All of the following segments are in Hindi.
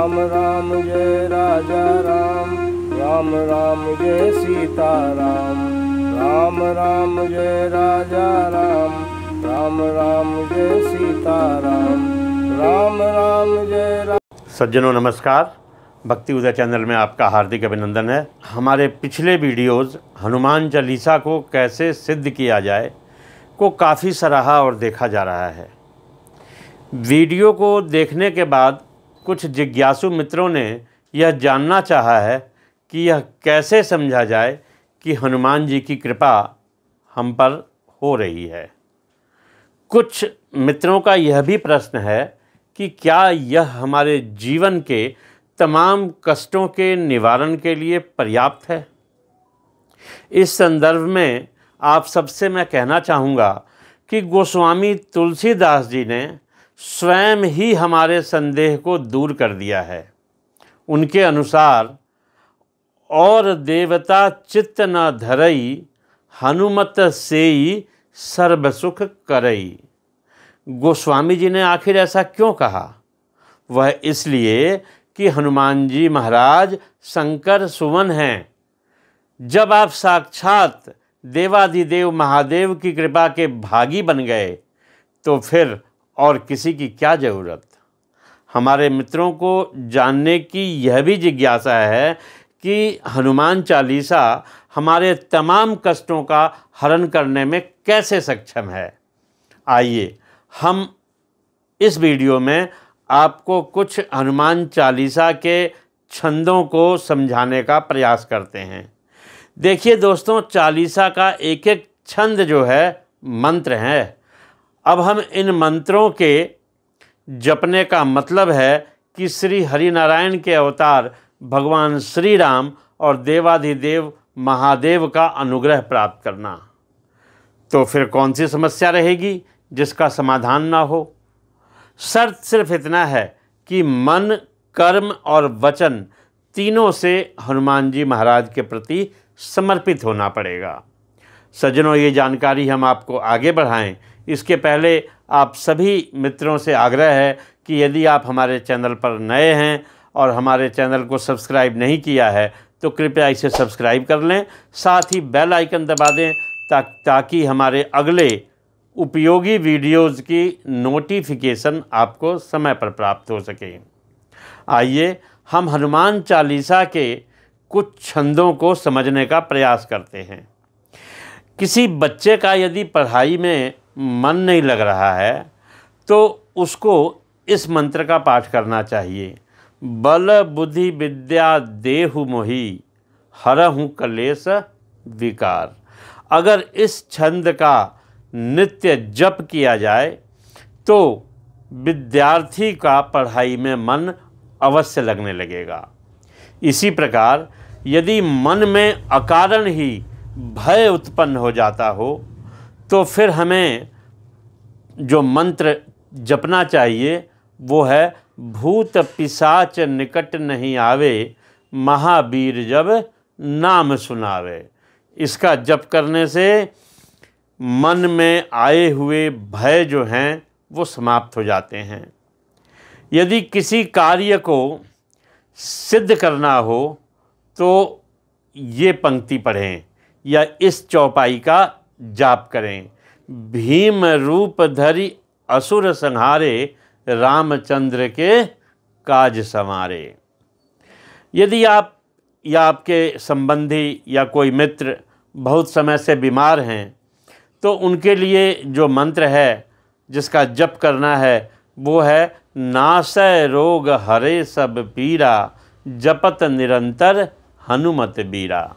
राम राम जय राजा राम, राम राम जय सीता राम, राम राम जय राजा राम, राम राम जय सीता राम, राम राम जय राम। सज्जनों नमस्कार, भक्ति उदय चैनल में आपका हार्दिक अभिनंदन है। हमारे पिछले वीडियोज़ हनुमान चालीसा को कैसे सिद्ध किया जाए को काफ़ी सराहा और देखा जा रहा है। वीडियो को देखने के बाद कुछ जिज्ञासु मित्रों ने यह जानना चाहा है कि यह कैसे समझा जाए कि हनुमान जी की कृपा हम पर हो रही है। कुछ मित्रों का यह भी प्रश्न है कि क्या यह हमारे जीवन के तमाम कष्टों के निवारण के लिए पर्याप्त है। इस संदर्भ में आप सबसे मैं कहना चाहूँगा कि गोस्वामी तुलसीदास जी ने स्वयं ही हमारे संदेह को दूर कर दिया है। उनके अनुसार और देवता चित्त न धरई, हनुमत सेई सर्व सुख करई। गोस्वामी जी ने आखिर ऐसा क्यों कहा? वह इसलिए कि हनुमान जी महाराज शंकर सुवन हैं। जब आप साक्षात देवाधिदेव महादेव की कृपा के भागी बन गए तो फिर और किसी की क्या ज़रूरत। हमारे मित्रों को जानने की यह भी जिज्ञासा है कि हनुमान चालीसा हमारे तमाम कष्टों का हरण करने में कैसे सक्षम है। आइए हम इस वीडियो में आपको कुछ हनुमान चालीसा के छंदों को समझाने का प्रयास करते हैं। देखिए दोस्तों, चालीसा का एक एक छंद जो है मंत्र हैं। अब हम इन मंत्रों के जपने का मतलब है कि श्री हरिनारायण के अवतार भगवान श्री राम और देवाधिदेव महादेव का अनुग्रह प्राप्त करना। तो फिर कौन सी समस्या रहेगी जिसका समाधान ना हो। शर्त सिर्फ इतना है कि मन, कर्म और वचन तीनों से हनुमान जी महाराज के प्रति समर्पित होना पड़ेगा। सज्जनों, ये जानकारी हम आपको आगे बढ़ाएं इसके पहले आप सभी मित्रों से आग्रह है कि यदि आप हमारे चैनल पर नए हैं और हमारे चैनल को सब्सक्राइब नहीं किया है तो कृपया इसे सब्सक्राइब कर लें, साथ ही बेल आइकन दबा दें ताकि हमारे अगले उपयोगी वीडियोज़ की नोटिफिकेशन आपको समय पर प्राप्त हो सके। आइए हम हनुमान चालीसा के कुछ छंदों को समझने का प्रयास करते हैं। किसी बच्चे का यदि पढ़ाई में मन नहीं लग रहा है तो उसको इस मंत्र का पाठ करना चाहिए। बल बुद्धि विद्या देहु मोहि, हरहु कलेश विकार। अगर इस छंद का नित्य जप किया जाए तो विद्यार्थी का पढ़ाई में मन अवश्य लगने लगेगा। इसी प्रकार यदि मन में अकारण ही भय उत्पन्न हो जाता हो तो फिर हमें जो मंत्र जपना चाहिए वो है भूत पिशाच निकट नहीं आवे, महावीर जब नाम सुनावे। इसका जप करने से मन में आए हुए भय जो हैं वो समाप्त हो जाते हैं। यदि किसी कार्य को सिद्ध करना हो तो ये पंक्ति पढ़ें या इस चौपाई का जाप करें। भीम रूप धरि असुर संहारे, रामचंद्र के काज संवारे। यदि आप या आपके संबंधी या कोई मित्र बहुत समय से बीमार हैं तो उनके लिए जो मंत्र है जिसका जप करना है वो है नासै रोग हरे सब पीरा, जपत निरंतर हनुमत बीरा।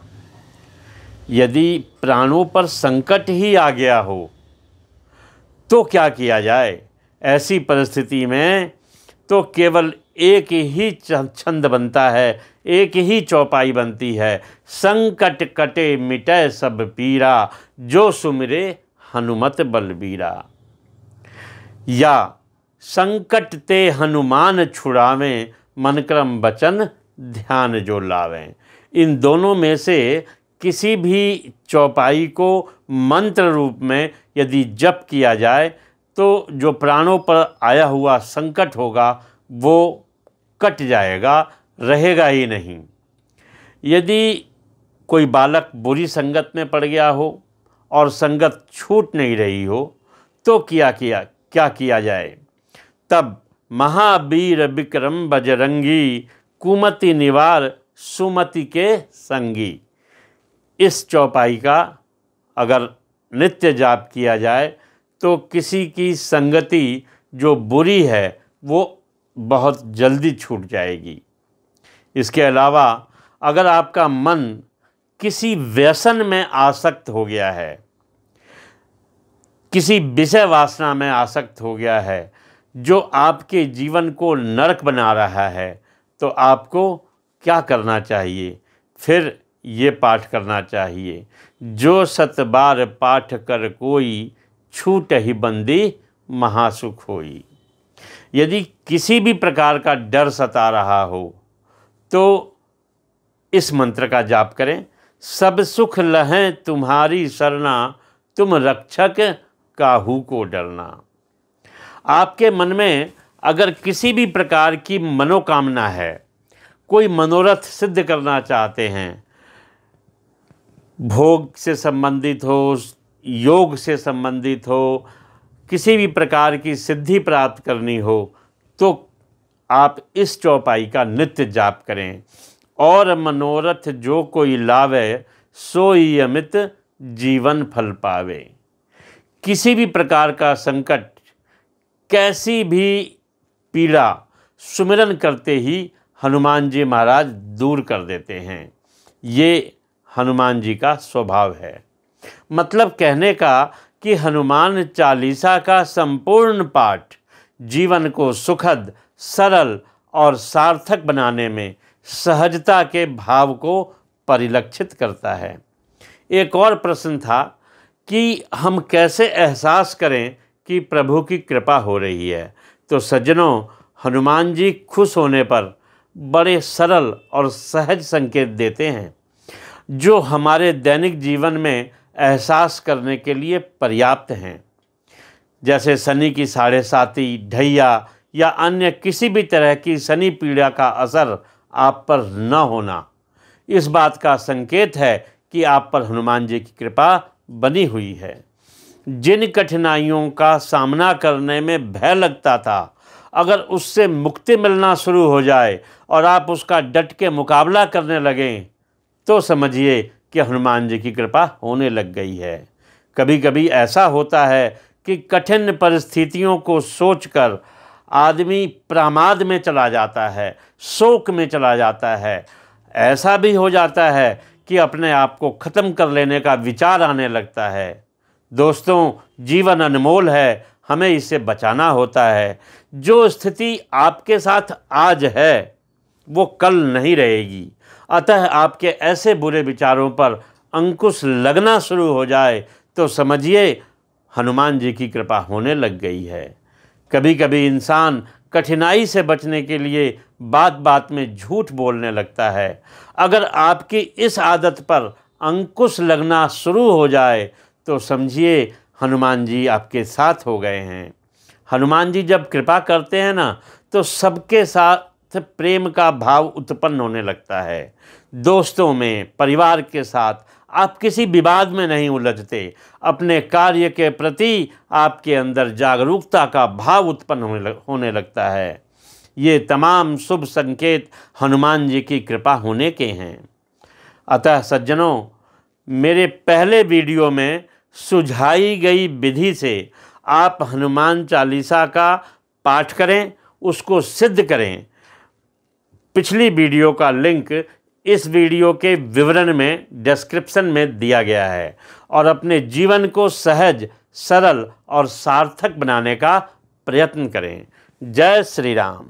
यदि प्राणों पर संकट ही आ गया हो तो क्या किया जाए? ऐसी परिस्थिति में तो केवल एक ही छंद बनता है, एक ही चौपाई बनती है। संकट कटे मिटै सब पीरा, जो सुमिरे हनुमत बलबीरा। या संकट ते हनुमान छुड़ावें, मन क्रम वचन ध्यान जो लावें। इन दोनों में से किसी भी चौपाई को मंत्र रूप में यदि जप किया जाए तो जो प्राणों पर आया हुआ संकट होगा वो कट जाएगा, रहेगा ही नहीं। यदि कोई बालक बुरी संगत में पड़ गया हो और संगत छूट नहीं रही हो तो क्या किया जाए? तब महावीर विक्रम बजरंगी, कुमति निवार सुमति के संगी, इस चौपाई का अगर नित्य जाप किया जाए तो किसी की संगति जो बुरी है वो बहुत जल्दी छूट जाएगी। इसके अलावा अगर आपका मन किसी व्यसन में आसक्त हो गया है, किसी विषय वासना में आसक्त हो गया है जो आपके जीवन को नरक बना रहा है, तो आपको क्या करना चाहिए? फिर ये पाठ करना चाहिए, जो 7 बार पाठ कर कोई, छूट ही बंदी महासुख होई। यदि किसी भी प्रकार का डर सता रहा हो तो इस मंत्र का जाप करें। सब सुख लहें तुम्हारी सरना, तुम रक्षक काहू को डरना। आपके मन में अगर किसी भी प्रकार की मनोकामना है, कोई मनोरथ सिद्ध करना चाहते हैं, भोग से संबंधित हो, योग से संबंधित हो, किसी भी प्रकार की सिद्धि प्राप्त करनी हो, तो आप इस चौपाई का नित्य जाप करें। और मनोरथ जो कोई लावे, सोई अमित जीवन फल पावे। किसी भी प्रकार का संकट, कैसी भी पीड़ा सुमिरन करते ही हनुमान जी महाराज दूर कर देते हैं। ये हनुमान जी का स्वभाव है। मतलब कहने का कि हनुमान चालीसा का संपूर्ण पाठ जीवन को सुखद, सरल और सार्थक बनाने में सहजता के भाव को परिलक्षित करता है। एक और प्रश्न था कि हम कैसे एहसास करें कि प्रभु की कृपा हो रही है। तो सज्जनों, हनुमान जी खुश होने पर बड़े सरल और सहज संकेत देते हैं जो हमारे दैनिक जीवन में एहसास करने के लिए पर्याप्त हैं। जैसे शनि की 7.5, ढैया या अन्य किसी भी तरह की शनि पीड़ा का असर आप पर न होना, इस बात का संकेत है कि आप पर हनुमान जी की कृपा बनी हुई है। जिन कठिनाइयों का सामना करने में भय लगता था, अगर उससे मुक्ति मिलना शुरू हो जाए और आप उसका डट के मुकाबला करने लगें तो समझिए कि हनुमान जी की कृपा होने लग गई है। कभी कभी ऐसा होता है कि कठिन परिस्थितियों को सोचकर आदमी प्रमाद में चला जाता है, शोक में चला जाता है। ऐसा भी हो जाता है कि अपने आप को ख़त्म कर लेने का विचार आने लगता है। दोस्तों, जीवन अनमोल है, हमें इसे बचाना होता है। जो स्थिति आपके साथ आज है वो कल नहीं रहेगी। अतः आपके ऐसे बुरे विचारों पर अंकुश लगना शुरू हो जाए तो समझिए हनुमान जी की कृपा होने लग गई है। कभी कभी इंसान कठिनाई से बचने के लिए बात बात में झूठ बोलने लगता है। अगर आपकी इस आदत पर अंकुश लगना शुरू हो जाए तो समझिए हनुमान जी आपके साथ हो गए हैं। हनुमान जी जब कृपा करते हैं ना तो सबके साथ प्रेम का भाव उत्पन्न होने लगता है। दोस्तों में, परिवार के साथ आप किसी विवाद में नहीं उलझते। अपने कार्य के प्रति आपके अंदर जागरूकता का भाव उत्पन्न होने लगता है। ये तमाम शुभ संकेत हनुमान जी की कृपा होने के हैं। अतः सज्जनों, मेरे पहले वीडियो में सुझाई गई विधि से आप हनुमान चालीसा का पाठ करें, उसको सिद्ध करें। पिछली वीडियो का लिंक इस वीडियो के विवरण में डिस्क्रिप्शन में दिया गया है और अपने जीवन को सहज, सरल और सार्थक बनाने का प्रयत्न करें। जय श्री राम।